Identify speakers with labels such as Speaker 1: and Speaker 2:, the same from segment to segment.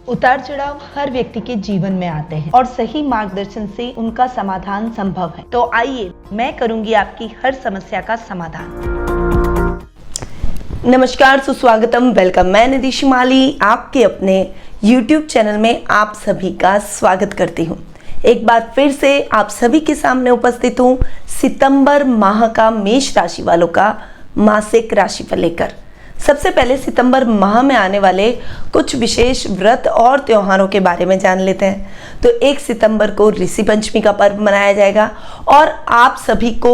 Speaker 1: उतार चढ़ाव हर व्यक्ति के जीवन में आते हैं और सही मार्गदर्शन से उनका समाधान संभव है। तो आइए मैं करूंगी आपकी हर समस्या का समाधान। नमस्कार, सुस्वागतम, वेलकम। मैं निधि शिमाली आपके अपने YouTube चैनल में आप सभी का स्वागत करती हूँ। एक बार फिर से आप सभी के सामने उपस्थित हूँ सितंबर माह का मेष राशि वालों का मासिक राशिफल लेकर। सबसे पहले सितंबर माह में आने वाले कुछ विशेष व्रत और त्योहारों के बारे में जान लेते हैं। तो 1 सितंबर को ऋषि पंचमी का पर्व मनाया जाएगा और आप सभी को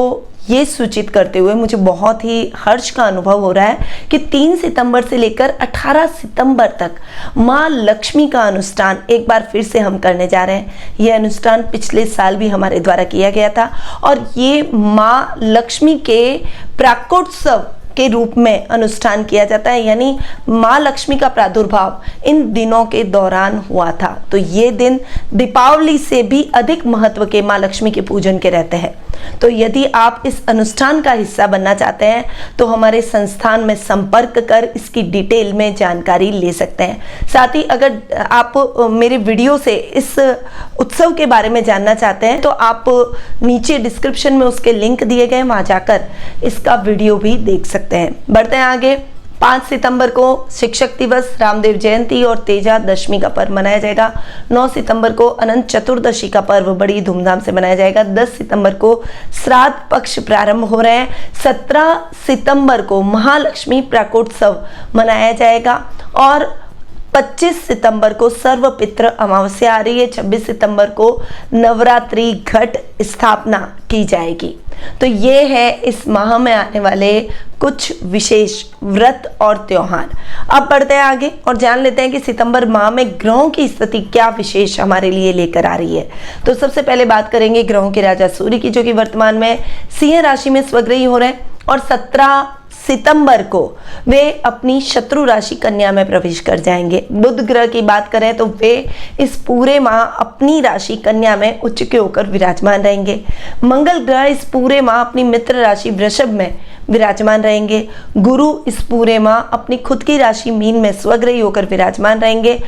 Speaker 1: ये सूचित करते हुए मुझे बहुत ही हर्ष का अनुभव हो रहा है कि 3 सितंबर से लेकर 18 सितंबर तक माँ लक्ष्मी का अनुष्ठान एक बार फिर से हम करने जा रहे हैं। यह अनुष्ठान पिछले साल भी हमारे द्वारा किया गया था और ये माँ लक्ष्मी के प्राकोत्सव के रूप में अनुष्ठान किया जाता है, यानी माँ लक्ष्मी का प्रादुर्भाव इन दिनों के दौरान हुआ था। तो ये दिन दीपावली से भी अधिक महत्व के माँ लक्ष्मी के पूजन के रहते हैं। तो यदि आप इस अनुष्ठान का हिस्सा बनना चाहते हैं तो हमारे संस्थान में संपर्क कर इसकी डिटेल में जानकारी ले सकते हैं। साथ ही अगर आप मेरे वीडियो से इस उत्सव के बारे में जानना चाहते हैं तो आप नीचे डिस्क्रिप्शन में उसके लिंक दिए गए, वहां जाकर इसका वीडियो भी देख सकते हैं। बढ़ते हैं आगे। 5 सितंबर को शिक्षक दिवस, रामदेव जयंती और तेजा दशमी का पर्व मनाया जाएगा। 9 सितंबर को अनंत चतुर्दशी का पर्व बड़ी धूमधाम से मनाया जाएगा। 10 सितंबर को श्राद्ध पक्ष प्रारंभ हो रहे हैं। 17 सितंबर को महालक्ष्मी प्राकोत्सव मनाया जाएगा और 25 सितंबर को सर्वपितृ अमावस्या आ रही है। 26 सितंबर को नवरात्रि घट स्थापना की जाएगी। तो ये है इस माह में आने वाले कुछ विशेष व्रत और त्योहार। अब बढ़ते हैं आगे और जान लेते हैं कि सितंबर माह में ग्रहों की स्थिति क्या विशेष हमारे लिए लेकर आ रही है। तो सबसे पहले बात करेंगे ग्रहों के राजा सूर्य की, जो कि वर्तमान में सिंह राशि में स्वग्रही हो रहे हैं और 17 सितंबर को वे अपनी शत्रु राशि कन्या में प्रवेश कर जाएंगे। बुध ग्रह की बात करें तो वे इस पूरे माह अपनी राशि कन्या में उच्च के होकर विराजमान रहेंगे। मंगल ग्रह इस पूरे माह अपनी मित्र राशि वृषभ में विराजमान रहेंगे। गुरु इस पूरे माह अपनी खुद की राशि मीन में स्वग्रही होकर विराजमान रहेंगे।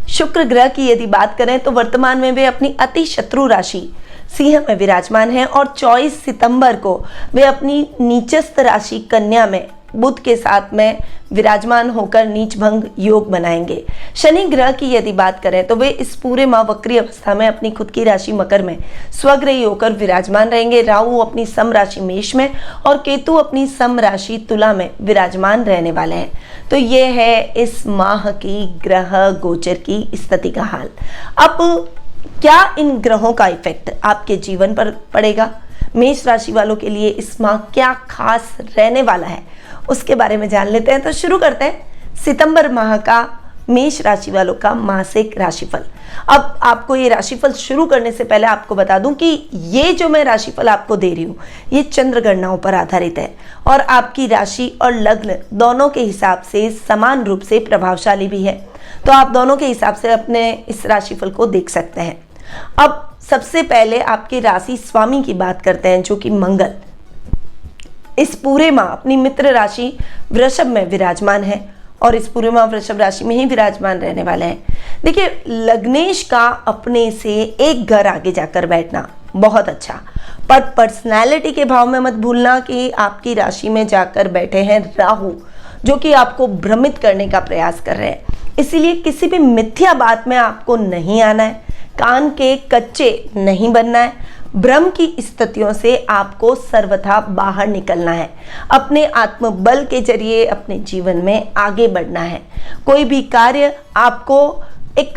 Speaker 1: शुक्र ग्रह की यदि बात करें तो वर्तमान में वे अपनी अति शत्रु राशि सिंह में विराजमान हैं और 24 सितंबर को वे अपनी नीचस्थ राशि कन्या में बुध के साथ में विराजमान होकर नीच भंग योग बनाएंगे। शनि ग्रह की यदि बात करें तो वे इस पूरे माह वक्री अवस्था में अपनी खुद की राशि मकर में स्वग्रही होकर विराजमान रहेंगे। राहु अपनी सम राशि मेष में और केतु अपनी सम राशि तुला में विराजमान रहने वाले हैं। तो ये है इस माह की ग्रह गोचर की स्थिति का हाल। अब क्या इन ग्रहों का इफेक्ट आपके जीवन पर पड़ेगा, मेष राशि वालों के लिए इस माह क्या खास रहने वाला है, उसके बारे में जान लेते हैं। तो शुरू करते हैं सितंबर माह का मेष राशि वालों का मासिक राशिफल। अब आपको ये राशिफल शुरू करने से पहले आपको बता दूं कि ये जो मैं राशिफल आपको दे रही हूँ ये चंद्र गणनाओं पर आधारित है और आपकी राशि और लग्न दोनों के हिसाब से समान रूप से प्रभावशाली भी है। तो आप दोनों के हिसाब से अपने इस राशिफल को देख सकते हैं। अब सबसे पहले आपके राशि स्वामी की बात करते हैं, जो कि मंगल इस पूरे माह अपनी मित्र राशि वृषभ में विराजमान है और इस पूरे माह वृषभ राशि में ही विराजमान रहने वाले हैं। देखिए, लग्नेश का अपने से एक घर आगे जाकर बैठना बहुत अच्छा, पर पर्सनैलिटी के भाव में मत भूलना कि आपकी राशि में जाकर बैठे हैं राहु, जो कि आपको भ्रमित करने का प्रयास कर रहे हैं। इसीलिए किसी भी मिथ्या बात में आपको नहीं आना है, कान के कच्चे नहीं बनना है। भ्रम की स्थितियों से आपको सर्वथा बाहर निकलना है। अपने आत्मबल के जरिए अपने जीवन में आगे बढ़ना है। कोई भी कार्य आपको एक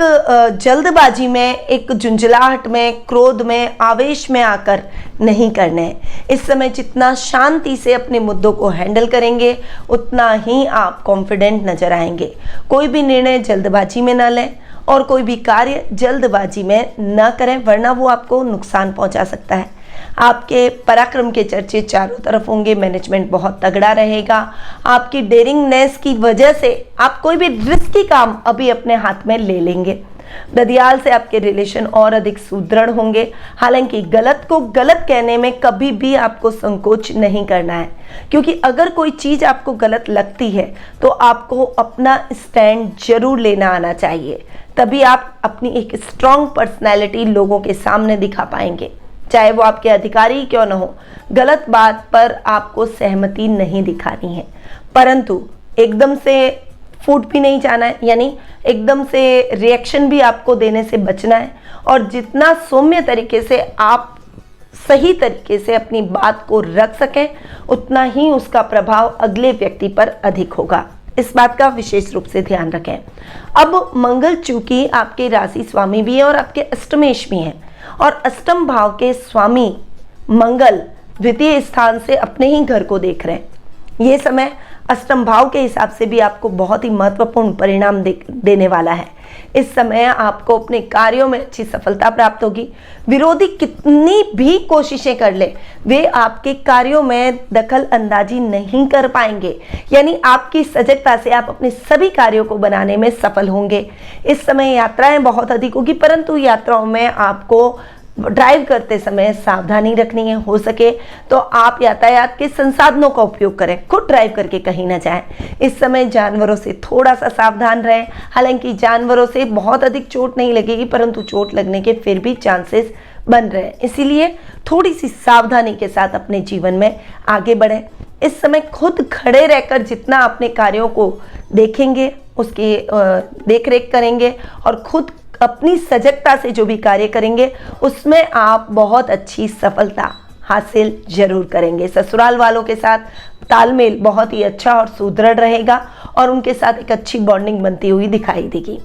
Speaker 1: जल्दबाजी में, एक झुंझलाहट में, क्रोध में, आवेश में आकर नहीं करने हैं। इस समय जितना शांति से अपने मुद्दों को हैंडल करेंगे उतना ही आप कॉन्फिडेंट नजर आएंगे। कोई भी निर्णय जल्दबाजी में न लें और कोई भी कार्य जल्दबाजी में न करें, वरना वो आपको नुकसान पहुंचा सकता है। आपके पराक्रम के चर्चे चारों तरफ होंगे। मैनेजमेंट बहुत तगड़ा रहेगा। आपकी डेयरिंगनेस की वजह से आप कोई भी रिस्की काम अभी अपने हाथ में ले लेंगे।
Speaker 2: ददियाल से आपके रिलेशन और अधिक सुदृढ़ होंगे। हालांकि गलत को गलत कहने में कभी भी आपको संकोच नहीं करना है, क्योंकि अगर कोई चीज़ आपको गलत लगती है तो आपको अपना स्टैंड जरूर लेना आना चाहिए, तभी आप अपनी एक स्ट्रॉन्ग पर्सनैलिटी लोगों के सामने दिखा पाएंगे। चाहे वो आपके अधिकारी क्यों न हो, गलत बात पर आपको सहमति नहीं दिखानी है, परंतु एकदम से फूट भी नहीं जाना है, यानी एकदम से रिएक्शन भी आपको देने से बचना है। और जितना सौम्य तरीके से आप सही तरीके से अपनी बात को रख सकें, उतना ही उसका प्रभाव अगले व्यक्ति पर अधिक होगा। इस बात का विशेष रूप से ध्यान रखें। अब मंगल चूंकि आपके राशि स्वामी भी है और आपके अष्टमेश भी हैं, और अष्टम भाव के स्वामी मंगल द्वितीय स्थान से अपने ही घर को देख रहे हैं। ये समय अष्टम भाव के हिसाब से भी आपको बहुत ही महत्वपूर्ण परिणाम देने वाला है। इस समय आपको अपने कार्यों में अच्छी सफलता प्राप्त होगी। विरोधी कितनी भी कोशिशें कर ले, वे आपके कार्यों में दखल अंदाजी नहीं कर पाएंगे, यानी आपकी सजगता से आप अपने सभी कार्यों को बनाने में सफल होंगे। इस समय यात्राएं बहुत अधिक होगी, परंतु यात्राओं में आपको ड्राइव करते समय सावधानी रखनी है। हो सके तो आप यातायात के संसाधनों का उपयोग करें, खुद ड्राइव करके कहीं ना जाएं। इस समय जानवरों से थोड़ा सा सावधान रहें। हालांकि जानवरों से बहुत अधिक चोट नहीं लगेगी, परंतु चोट लगने के फिर भी चांसेस बन रहे हैं, इसीलिए थोड़ी सी सावधानी के साथ अपने जीवन में आगे बढ़ें। इस समय खुद खड़े रहकर जितना अपने कार्यों को देखेंगे, उसकी देख रेख करेंगे और खुद अपनी सजगता से जो भी कार्य करेंगे, उसमें आप बहुत अच्छी सफलता हासिल जरूर करेंगे। ससुराल वालों के साथ तालमेल बहुत ही अच्छा और सुदृढ़ रहेगा और उनके साथ एक अच्छी बॉन्डिंग बनती हुई दिखाई देगी।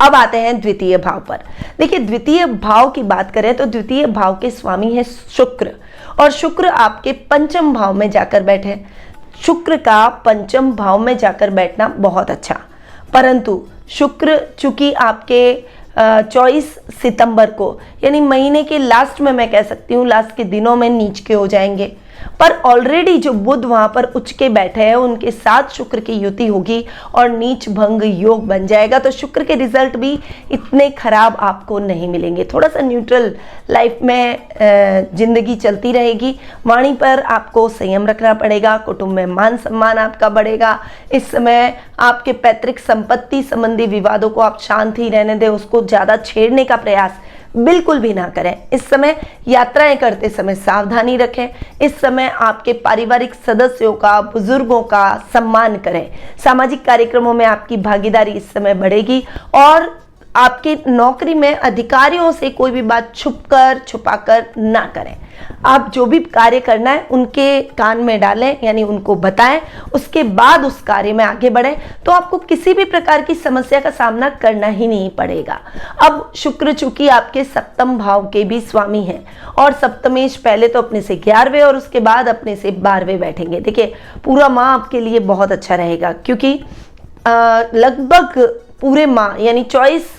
Speaker 2: अब आते हैं द्वितीय भाव पर। देखिए, द्वितीय भाव की बात करें तो द्वितीय भाव के स्वामी है शुक्र, और शुक्र आपके पंचम भाव में जाकर बैठे। शुक्र का पंचम भाव में जाकर बैठना बहुत अच्छा, परंतु शुक्र चूंकि आपके 24 सितंबर को, यानी महीने के लास्ट में, मैं कह सकती हूँ लास्ट के दिनों में नीच के हो जाएंगे, पर ऑलरेडी जो बुध वहां पर उच्च के बैठे हैं, उनके साथ शुक्र की युति होगी और नीच भंग योग बन जाएगा। तो शुक्र के रिजल्ट भी इतने खराब आपको नहीं मिलेंगे। थोड़ा सा न्यूट्रल लाइफ में जिंदगी चलती रहेगी। वाणी पर आपको संयम रखना पड़ेगा। कुटुंब में मान सम्मान आपका बढ़ेगा। इस समय आपके पैतृक संपत्ति संबंधी विवादों को आप शांत ही रहने दें, उसको ज्यादा छेड़ने का प्रयास बिल्कुल भी ना करें। इस समय यात्राएं करते समय सावधानी रखें। इस समय आपके पारिवारिक सदस्यों का, बुजुर्गों का सम्मान करें। सामाजिक कार्यक्रमों में आपकी भागीदारी इस समय बढ़ेगी और आपकी नौकरी में अधिकारियों से कोई भी बात छुपाकर ना करें। आप जो भी कार्य करना है उनके कान में डालें, यानी उनको बताएं, उसके बाद उस कार्य में आगे बढ़ें, तो आपको किसी भी प्रकार की समस्या का सामना करना ही नहीं पड़ेगा। अब शुक्र चूंकि आपके सप्तम भाव के भी स्वामी हैं और सप्तमेश पहले तो अपने से 11वें और उसके बाद अपने से 12वें बैठेंगे। देखिए, पूरा माह आपके लिए बहुत अच्छा रहेगा, क्योंकि लगभग पूरे माह यानी 24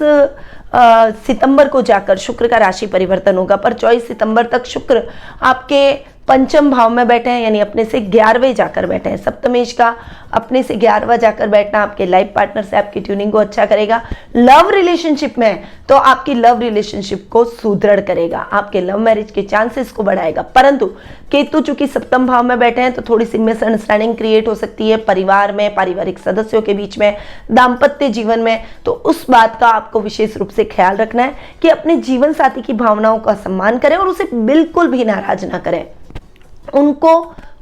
Speaker 2: सितंबर को जाकर शुक्र का राशि परिवर्तन होगा, पर 24 सितंबर तक शुक्र आपके पंचम भाव में बैठे हैं, यानी अपने से 11वें जाकर बैठे हैं। सप्तमेश का अपने से 11वां जाकर बैठना आपके लाइफ पार्टनर से आपकी ट्यूनिंग को अच्छा करेगा। लव रिलेशनशिप में तो आपकी लव रिलेशनशिप को सुदृढ़ करेगा, आपके लव मैरिज के चांसेस को बढ़ाएगा। परंतु केतु चूंकि सप्तम भाव में बैठे हैं तो थोड़ी सी मिसअंडरस्टैंडिंग क्रिएट हो सकती है परिवार में, पारिवारिक सदस्यों के बीच में, दाम्पत्य जीवन में। तो उस बात का आपको विशेष रूप से ख्याल रखना है कि अपने जीवन साथी की भावनाओं का सम्मान करें और उसे बिल्कुल भी नाराज ना करें। उनको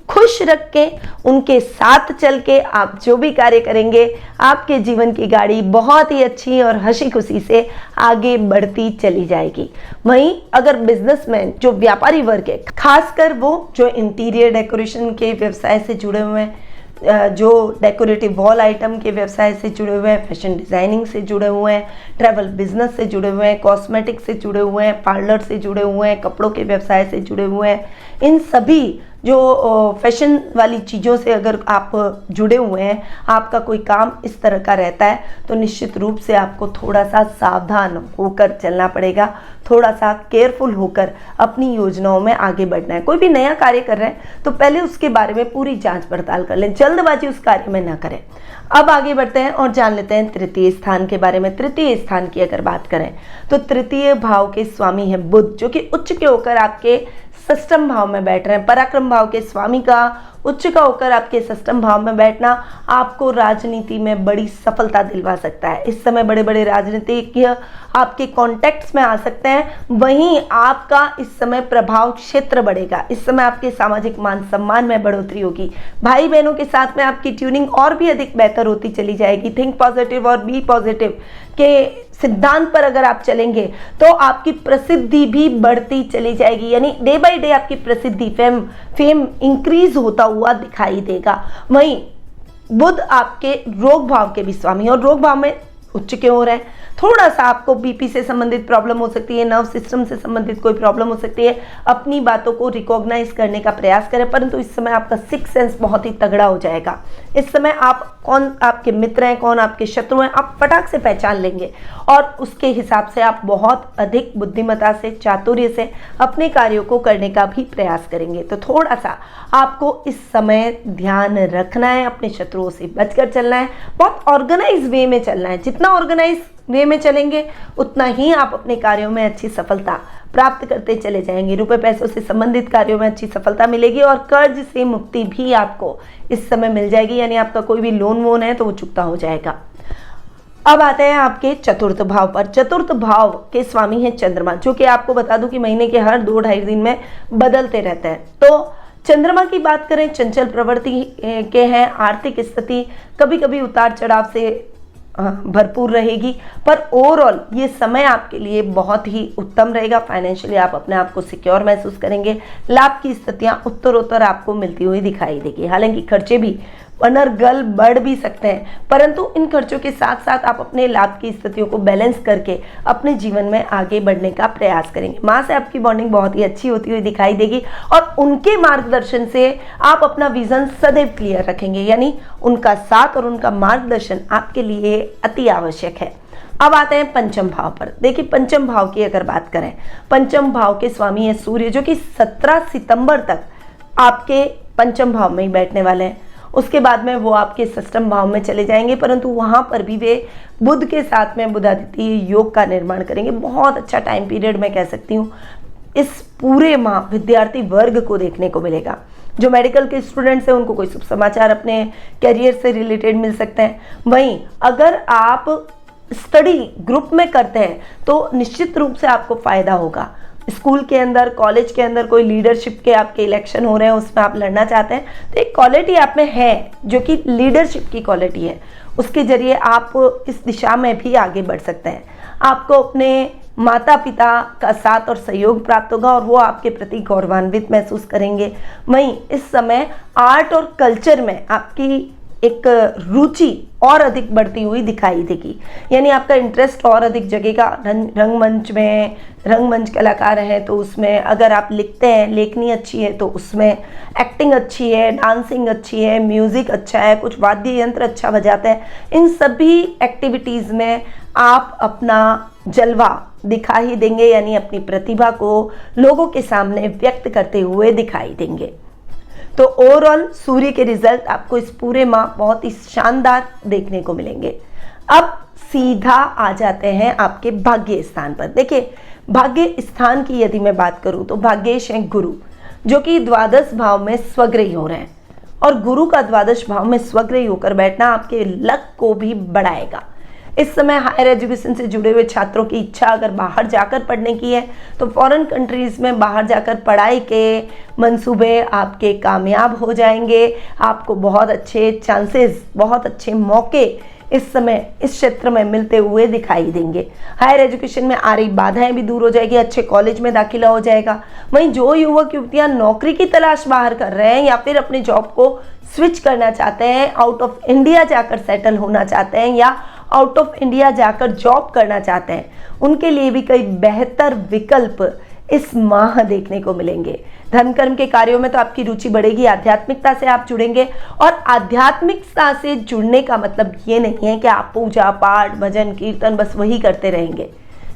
Speaker 2: खुश रख के, उनके साथ चल के आप जो भी कार्य करेंगे, आपके जीवन की गाड़ी बहुत ही अच्छी और हंसी खुशी से आगे बढ़ती चली जाएगी। वहीं अगर बिजनेसमैन, जो व्यापारी वर्ग है, खासकर वो जो इंटीरियर डेकोरेशन के व्यवसाय से जुड़े हुए हैं, जो डेकोरेटिव वॉल आइटम के व्यवसाय से जुड़े हुए हैं, फैशन डिजाइनिंग से जुड़े हुए हैं, ट्रैवल बिजनेस से जुड़े हुए हैं, कॉस्मेटिक्स से जुड़े हुए हैं, पार्लर से जुड़े हुए हैं, कपड़ों के व्यवसाय से जुड़े हुए हैं, इन सभी जो फैशन वाली चीज़ों से अगर आप जुड़े हुए हैं, आपका कोई काम इस तरह का रहता है, तो निश्चित रूप से आपको थोड़ा सा सावधान होकर चलना पड़ेगा, थोड़ा सा केयरफुल होकर अपनी योजनाओं में आगे बढ़ना है। कोई भी नया कार्य कर रहे हैं तो पहले उसके बारे में पूरी जांच पड़ताल कर लें, जल्दबाजी उस कार्य में ना करें। अब आगे बढ़ते हैं और जान लेते हैं तृतीय स्थान के बारे में। तृतीय स्थान की अगर बात करें तो तृतीय भाव के स्वामी हैं बुध, जो कि उच्च के होकर आपके षष्ठम भाव में बैठ रहे हैं। पराक्रम भाव के स्वामी का उच्च का होकर आपके षष्ठम भाव में बैठना आपको राजनीति में बड़ी सफलता दिलवा सकता है। इस समय बड़े बड़े राजनीतिज्ञ आपके कॉन्टेक्ट्स में आ सकते हैं। वहीं आपका इस समय प्रभाव क्षेत्र बढ़ेगा। इस समय आपके सामाजिक मान सम्मान में बढ़ोतरी होगी। भाई बहनों के साथ में आपकी ट्यूनिंग और भी अधिक बेहतर होती चली जाएगी। थिंक पॉजिटिव और बी पॉजिटिव के सिद्धांत पर अगर आप चलेंगे तो आपकी प्रसिद्धि भी बढ़ती चली जाएगी, यानी डे बाय डे आपकी प्रसिद्धि फेम इंक्रीज होता हुआ दिखाई देगा। वहीं बुध आपके रोग भाव के भी स्वामी और रोग भाव में उच्च के हो रहे हैं। थोड़ा सा आपको बीपी से संबंधित प्रॉब्लम हो सकती है, नर्व सिस्टम से संबंधित कोई प्रॉब्लम हो सकती है। अपनी बातों को रिकॉग्नाइज करने का प्रयास करें, परंतु इस समय आपका सिक्स सेंस बहुत ही तगड़ा हो जाएगा। इस समय आप कौन आपके मित्र हैं, कौन आपके शत्रु हैं, आप फटाक से पहचान लेंगे और उसके हिसाब से आप बहुत अधिक बुद्धिमत्ता से, चातुर्य से अपने कार्यों को करने का भी प्रयास करेंगे। तो थोड़ा सा आपको इस समय ध्यान रखना है, अपने शत्रुओं से बचकर चलना है, बहुत ऑर्गेनाइज वे में चलना है। जितना ऑर्गेनाइज वे में चलेंगे उतना ही आप अपने कार्यों में अच्छी सफलता प्राप्त करते चले जाएंगे। रुपए पैसों से संबंधित कार्यों में अच्छी सफलता मिलेगी और कर्ज से मुक्ति भी आपको इस समय मिल जाएगी, यानी आपका कोई भी लोन वोन है तो वो चुकता हो जाएगा। अब आते हैं आपके चतुर्थ भाव पर। चतुर्थ भाव के स्वामी हैं चंद्रमा, जो कि आपको बता दूं कि महीने के हर 2-2.5 दिन में बदलते रहते हैं। तो चंद्रमा की बात करें, चंचल प्रवृत्ति के हैं। आर्थिक स्थिति कभी कभी उतार चढ़ाव से भरपूर रहेगी, पर ओवरऑल ये समय आपके लिए बहुत ही उत्तम रहेगा। फाइनेंशियली आप अपने आप को सिक्योर महसूस करेंगे। लाभ की स्थितियां उत्तरोत्तर आपको मिलती हुई दिखाई देगी। हालांकि खर्चे भी अनर्गल बढ़ भी सकते हैं, परंतु इन खर्चों के साथ साथ आप अपने लाभ की स्थितियों को बैलेंस करके अपने जीवन में आगे बढ़ने का प्रयास करेंगे। माँ से आपकी बॉन्डिंग बहुत ही अच्छी होती हुई दिखाई देगी और उनके मार्गदर्शन से आप अपना विजन सदैव क्लियर रखेंगे, यानी उनका साथ और उनका मार्गदर्शन आपके लिए अति आवश्यक है। अब आते हैं पंचम भाव पर। देखिए, पंचम भाव की अगर बात करें, पंचम भाव के स्वामी है सूर्य, जो कि 17 सितंबर तक आपके पंचम भाव में ही बैठने वाले हैं। उसके बाद में वो आपके षष्ठम भाव में चले जाएंगे, परंतु वहाँ पर भी वे बुध के साथ में बुधादित्य योग का निर्माण करेंगे। बहुत अच्छा टाइम पीरियड मैं कह सकती हूँ इस पूरे माह विद्यार्थी वर्ग को देखने को मिलेगा। जो मेडिकल के स्टूडेंट्स हैं उनको कोई शुभ समाचार अपने करियर से रिलेटेड मिल सकते हैं। वहीं अगर आप स्टडी ग्रुप में करते हैं तो निश्चित रूप से आपको फायदा होगा। स्कूल के अंदर, कॉलेज के अंदर कोई लीडरशिप के आपके इलेक्शन हो रहे हैं, उसमें आप लड़ना चाहते हैं, तो एक क्वालिटी आप में है जो कि लीडरशिप की क्वालिटी है। उसके जरिए आप इस दिशा में भी आगे बढ़ सकते हैं। आपको अपने माता पिता का साथ और सहयोग प्राप्त होगा और वो आपके प्रति गौरवान्वित महसूस करेंगे। वहीं इस समय आर्ट और कल्चर में आपकी एक रुचि और अधिक बढ़ती हुई दिखाई देगी, यानी आपका इंटरेस्ट और अधिक जगेगा। रंगमंच में, रंगमंच कलाकार हैं तो उसमें, अगर आप लिखते हैं, लेखनी अच्छी है तो उसमें, एक्टिंग अच्छी है, डांसिंग अच्छी है, म्यूजिक अच्छा है, कुछ वाद्य यंत्र अच्छा बजाते हैं, इन सभी एक्टिविटीज़ में आप अपना जलवा दिखा ही देंगे, यानी अपनी प्रतिभा को लोगों के सामने व्यक्त करते हुए दिखाई देंगे। तो ओवरऑल सूर्य के रिजल्ट आपको इस पूरे माह बहुत ही शानदार देखने को मिलेंगे। अब सीधा आ जाते हैं आपके भाग्य स्थान पर। देखिए, भाग्य स्थान की यदि मैं बात करूं तो भाग्येश हैं गुरु, जो कि द्वादश भाव में स्वग्रही हो रहे हैं और गुरु का द्वादश भाव में स्वग्रही होकर बैठना आपके लक को भी बढ़ाएगा। इस समय हायर एजुकेशन से जुड़े हुए छात्रों की इच्छा अगर बाहर जाकर पढ़ने की है तो फॉरेन कंट्रीज़ में बाहर जाकर पढ़ाई के मंसूबे आपके कामयाब हो जाएंगे। आपको बहुत अच्छे चांसेस, बहुत अच्छे मौके इस समय इस क्षेत्र में मिलते हुए दिखाई देंगे। हायर एजुकेशन में आ रही बाधाएं भी दूर हो जाएगी, अच्छे कॉलेज में दाखिला हो जाएगा। वहीं जो युवक युवतियां नौकरी की तलाश बाहर कर रहे हैं या फिर अपने जॉब को स्विच करना चाहते हैं, आउट ऑफ इंडिया जाकर सेटल होना चाहते हैं या आउट ऑफ इंडिया जाकर जॉब करना चाहते हैं, उनके लिए भी कई बेहतर विकल्प इस माह देखने को मिलेंगे। धर्म कर्म के कार्यों में तो आपकी रुचि बढ़ेगी, आध्यात्मिकता से आप जुड़ेंगे। और आध्यात्मिकता से जुड़ने का मतलब ये नहीं है कि आप पूजा पाठ भजन कीर्तन बस वही करते रहेंगे,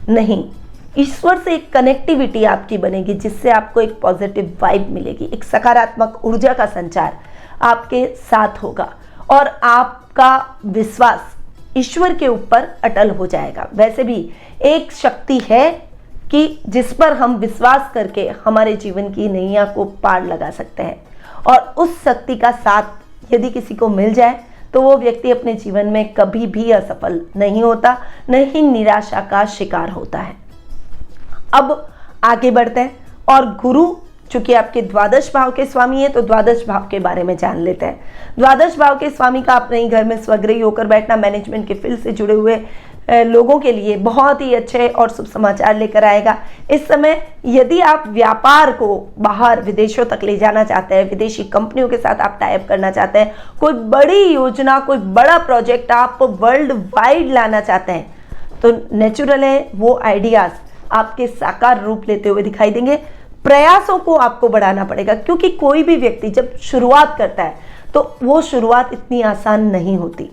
Speaker 2: नहीं, ईश्वर से एक कनेक्टिविटी आपकी बनेगी जिससे आपको एक पॉजिटिव वाइब मिलेगी, एक सकारात्मक ऊर्जा का संचार आपके साथ होगा और आपका विश्वास ईश्वर के ऊपर अटल हो जाएगा। वैसे भी एक शक्ति है कि जिस पर हम विश्वास करके हमारे जीवन की नैया को पार लगा सकते हैं, और उस शक्ति का साथ यदि किसी को मिल जाए तो वो व्यक्ति अपने जीवन में कभी भी असफल नहीं होता, न ही निराशा का शिकार होता है। अब आगे बढ़ते हैं और गुरु चूंकि आपके द्वादश भाव के स्वामी है तो द्वादश भाव के बारे में जान लेते हैं। द्वादश भाव के स्वामी का अपने ही घर में स्वगृही होकर बैठना मैनेजमेंट के फील्ड से जुड़े हुए लोगों के लिए बहुत ही अच्छे और शुभ समाचार लेकर आएगा। इस समय यदि आप व्यापार को बाहर विदेशों तक ले जाना चाहते हैं, विदेशी कंपनियों के साथ आप टाई अप करना चाहते हैं, कोई बड़ी योजना कोई बड़ा प्रोजेक्ट आप वर्ल्ड वाइड लाना चाहते हैं, तो नेचुरल है वो आइडियाज आपके साकार रूप लेते हुए दिखाई देंगे। प्रयासों को आपको बढ़ाना पड़ेगा क्योंकि कोई भी व्यक्ति जब शुरुआत करता है तो वो शुरुआत इतनी आसान नहीं होती,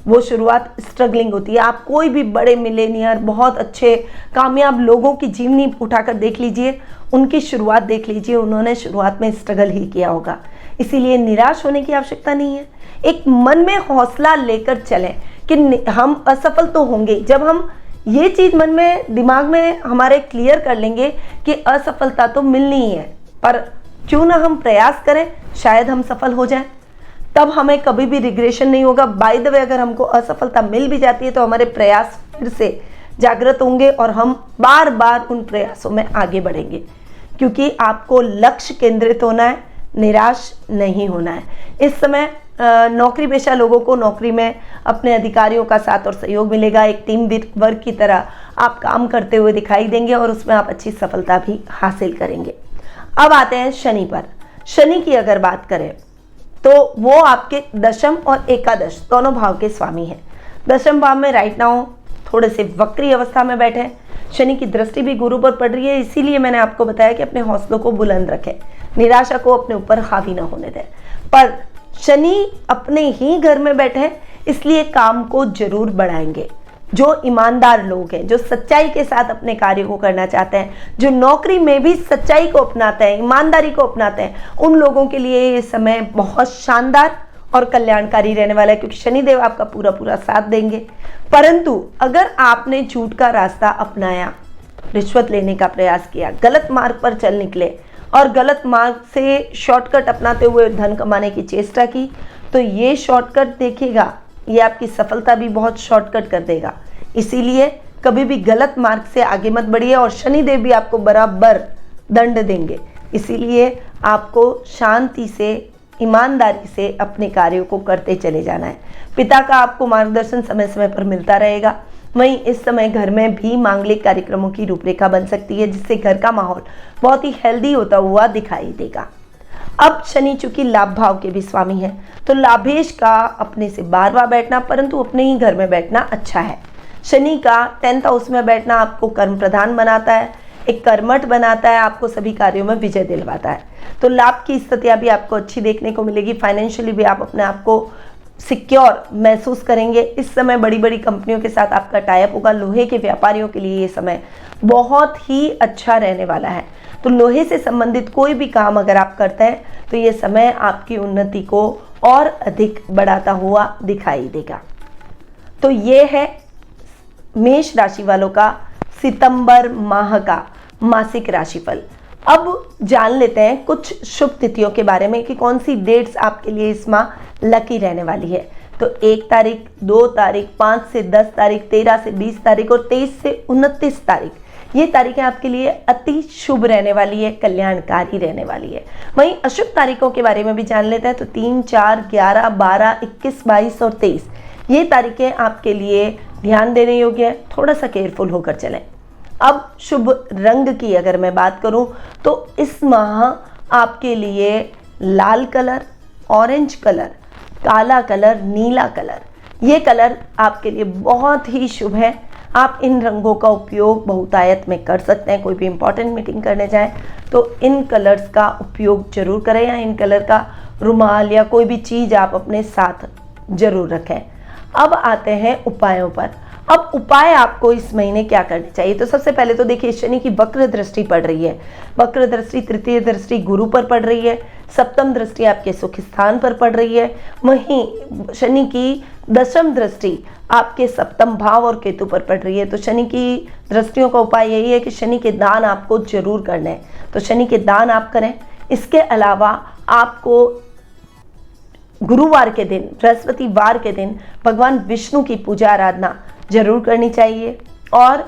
Speaker 2: वो शुरुआत स्ट्रगलिंग होती है। आप कोई भी बड़े मिलेनियर बहुत अच्छे कामयाब लोगों की जीवनी उठाकर देख लीजिए, उनकी शुरुआत देख लीजिए, उन्होंने शुरुआत में स्ट्रगल ही किया होगा। इसीलिए निराश होने की आवश्यकता नहीं है, एक मन में हौसला लेकर चलें कि हम असफल तो होंगे। जब हम ये चीज़ मन में दिमाग में हमारे क्लियर कर लेंगे कि असफलता तो मिलनी ही है, पर क्यों ना हम प्रयास करें, शायद हम सफल हो जाएं, तब हमें कभी भी रिग्रेशन नहीं होगा। बाय द वे अगर हमको असफलता मिल भी जाती है तो हमारे प्रयास फिर से जागृत होंगे और हम बार बार उन प्रयासों में आगे बढ़ेंगे, क्योंकि आपको लक्ष्य केंद्रित होना है, निराश नहीं होना है। इस समय नौकरी पेशा लोगों को नौकरी में अपने अधिकारियों का साथ और सहयोग मिलेगा, एक टीम वर्क की तरह आप काम करते हुए दिखाई देंगे और उसमें आप अच्छी सफलता भी हासिल करेंगे। अब आते हैं शनि पर। शनि की अगर बात करें तो वो आपके दशम और एकादश दोनों भाव के स्वामी हैं। दशम भाव में राइट नाउ थोड़े से वक्री अवस्था में बैठे हैं। शनि की दृष्टि भी गुरु पर पड़ रही है, इसीलिए मैंने आपको बताया कि अपने हौसलों को बुलंद रखें, निराशा को अपने ऊपर हावी ना होने दें। पर शनि अपने ही घर में बैठे हैं, इसलिए काम को जरूर बढ़ाएंगे। जो ईमानदार लोग हैं, जो सच्चाई के साथ अपने कार्य को करना चाहते हैं, जो नौकरी में भी सच्चाई को अपनाते हैं, ईमानदारी को अपनाते हैं, उन लोगों के लिए ये समय बहुत शानदार और कल्याणकारी रहने वाला है, क्योंकि शनिदेव आपका पूरा पूरा साथ देंगे। परंतु अगर आपने झूठ का रास्ता अपनाया, रिश्वत लेने का प्रयास किया, गलत मार्ग पर चल निकले और गलत मार्ग से शॉर्टकट अपनाते हुए धन कमाने की चेष्टा की, तो ये शॉर्टकट देखिएगा, ये आपकी सफलता भी बहुत शॉर्टकट कर देगा। इसीलिए कभी भी गलत मार्ग से आगे मत बढ़िए और शनिदेव भी आपको बराबर दंड देंगे। इसीलिए आपको शांति से, ईमानदारी से अपने कार्यों को करते चले जाना है। पिता का आपको मार्गदर्शन समय समय पर मिलता रहेगा। वहीं इस समय घर में भी मांगलिक कार्यक्रमों की रूपरेखा बन सकती है, जिससे घर का माहौल बहुत ही हेल्दी होता हुआ दिखाई देगा। अब शनि चूंकि लाभ भाव के भी स्वामी है, तो लाभेश का अपने से बार बैठना, परंतु अपने ही घर में बैठना अच्छा है। शनि का 10th हाउस में बैठना आपको कर्म प्रधान बनाता है, एक कर्मठ बनाता है, आपको सभी कार्यों में विजय दिलवाता है। तो लाभ की स्थितियां भी आपको अच्छी देखने को मिलेगी। फाइनेंशियली भी आप अपने आप को सिक्योर महसूस करेंगे। इस समय बड़ी बड़ी कंपनियों के साथ आपका टाई अप होगा। लोहे के व्यापारियों के लिए ये समय बहुत ही अच्छा रहने वाला है। तो लोहे से संबंधित कोई भी काम अगर आप करते हैं तो ये समय आपकी उन्नति को और अधिक बढ़ाता हुआ दिखाई देगा। तो ये है मेष राशि वालों का सितंबर माह का मासिक राशिफल। अब जान लेते हैं कुछ शुभ तिथियों के बारे में कि कौन सी डेट्स आपके लिए इस माह लकी रहने वाली है। तो 1 तारीख, 2 तारीख, 5 से 10 तारीख, 13 से 20 तारीख और 23 से 29 तारीख, ये तारीखें आपके लिए अति शुभ रहने वाली है, कल्याणकारी रहने वाली है। वहीं अशुभ तारीखों के बारे में भी जान लेते हैं। तो 3, 4, 11, 12, 21, 22 और 23 ये तारीखें आपके लिए ध्यान देने योग्य है, थोड़ा सा केयरफुल होकर चलें। अब शुभ रंग की अगर मैं बात करूं तो इस माह आपके लिए लाल कलर, ऑरेंज कलर, काला कलर, नीला कलर, ये कलर आपके लिए बहुत ही शुभ है। आप इन रंगों का उपयोग बहुतायत में कर सकते हैं। कोई भी इंपॉर्टेंट मीटिंग करने जाएं तो इन कलर्स का उपयोग जरूर करें, या इन कलर का रुमाल या कोई भी चीज़ आप अपने साथ जरूर रखें। अब आते हैं उपायों पर। अब उपाय आपको इस महीने क्या करने चाहिए? तो सबसे पहले तो देखिए, शनि की वक्र दृष्टि पड़ रही है। वक्र दृष्टि, तृतीय दृष्टि गुरु पर पड़ रही है, सप्तम दृष्टि आपके सुख स्थान पर पड़ रही है। वहीं शनि की दशम दृष्टि आपके सप्तम भाव और केतु पर पड़ रही है। तो शनि की दृष्टियों का उपाय यही है कि शनि के दान आपको जरूर करने हैं, तो शनि के दान आप करें। इसके अलावा आपको गुरुवार के दिन, बृहस्पतिवार के दिन भगवान विष्णु की पूजा आराधना जरूर करनी चाहिए। और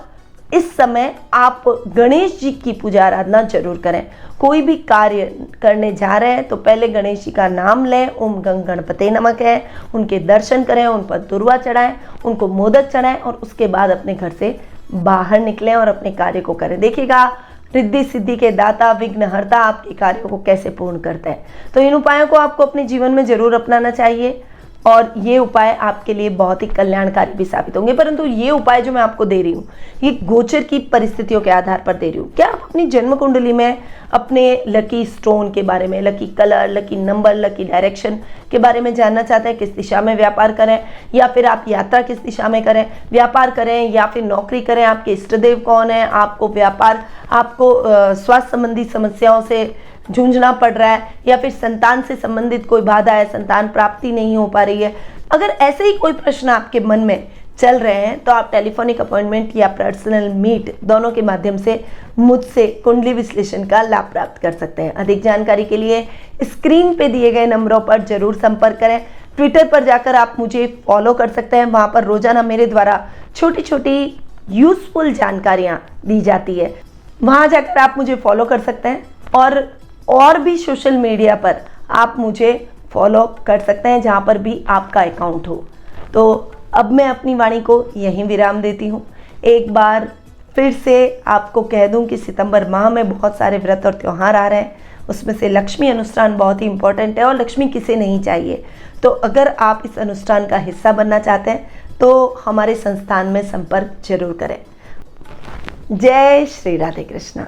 Speaker 2: इस समय आप गणेश जी की पूजा आराधना जरूर करें। कोई भी कार्य करने जा रहे हैं तो पहले गणेश जी का नाम लें, ओम गंग गणपते नमः कहें, उनके दर्शन करें, उन पर दुर्वा चढ़ाएं, उनको मोदक चढ़ाएं और उसके बाद अपने घर से बाहर निकलें और अपने कार्य को करें। देखिएगा, रिद्धि सिद्धि के दाता, विघ्नहर्ता आपके कार्यों को कैसे पूर्ण करते हैं। तो इन उपायों को आपको अपने जीवन में जरूर अपनाना चाहिए और ये उपाय आपके लिए बहुत ही कल्याणकारी भी साबित होंगे। परंतु ये उपाय जो मैं आपको दे रही हूँ, ये गोचर की परिस्थितियों के आधार पर दे रही हूँ। क्या आप अपनी जन्म कुंडली में अपने लकी स्टोन के बारे में, lucky colour, lucky number, lucky direction के बारे में जानना चाहते हैं? किस दिशा में व्यापार करें, या फिर आप यात्रा किस दिशा में करें, व्यापार करें या फिर नौकरी करें, आपके इष्ट देव कौन है, आपको व्यापार, आपको स्वास्थ्य संबंधी समस्याओं से जूझना पड़ रहा है, या फिर संतान से संबंधित कोई बाधा है, संतान प्राप्ति नहीं हो पा रही है, अगर ऐसे ही कोई प्रश्न आपके मन में चल रहे हैं तो आप टेलीफोनिक अपॉइंटमेंट या पर्सनल मीट दोनों के माध्यम से मुझसे कुंडली विश्लेषण का लाभ प्राप्त कर सकते हैं। अधिक जानकारी के लिए स्क्रीन पे दिए गए नंबरों पर जरूर संपर्क करें। ट्विटर पर जाकर आप मुझे फॉलो कर सकते हैं, वहां पर रोजाना मेरे द्वारा छोटी छोटी यूजफुल जानकारियां दी जाती है, वहां जाकर आप मुझे फॉलो कर सकते हैं। और भी सोशल मीडिया पर आप मुझे फॉलो कर सकते हैं जहां पर भी आपका अकाउंट हो। तो अब मैं अपनी वाणी को यहीं विराम देती हूँ। एक बार फिर से आपको कह दूं कि सितंबर माह में बहुत सारे व्रत और त्यौहार आ रहे हैं, उसमें से लक्ष्मी अनुष्ठान बहुत ही इंपॉर्टेंट है और लक्ष्मी किसे नहीं चाहिए। तो अगर आप इस अनुष्ठान का हिस्सा बनना चाहते हैं तो हमारे संस्थान में संपर्क जरूर करें। जय श्री राधे कृष्णा।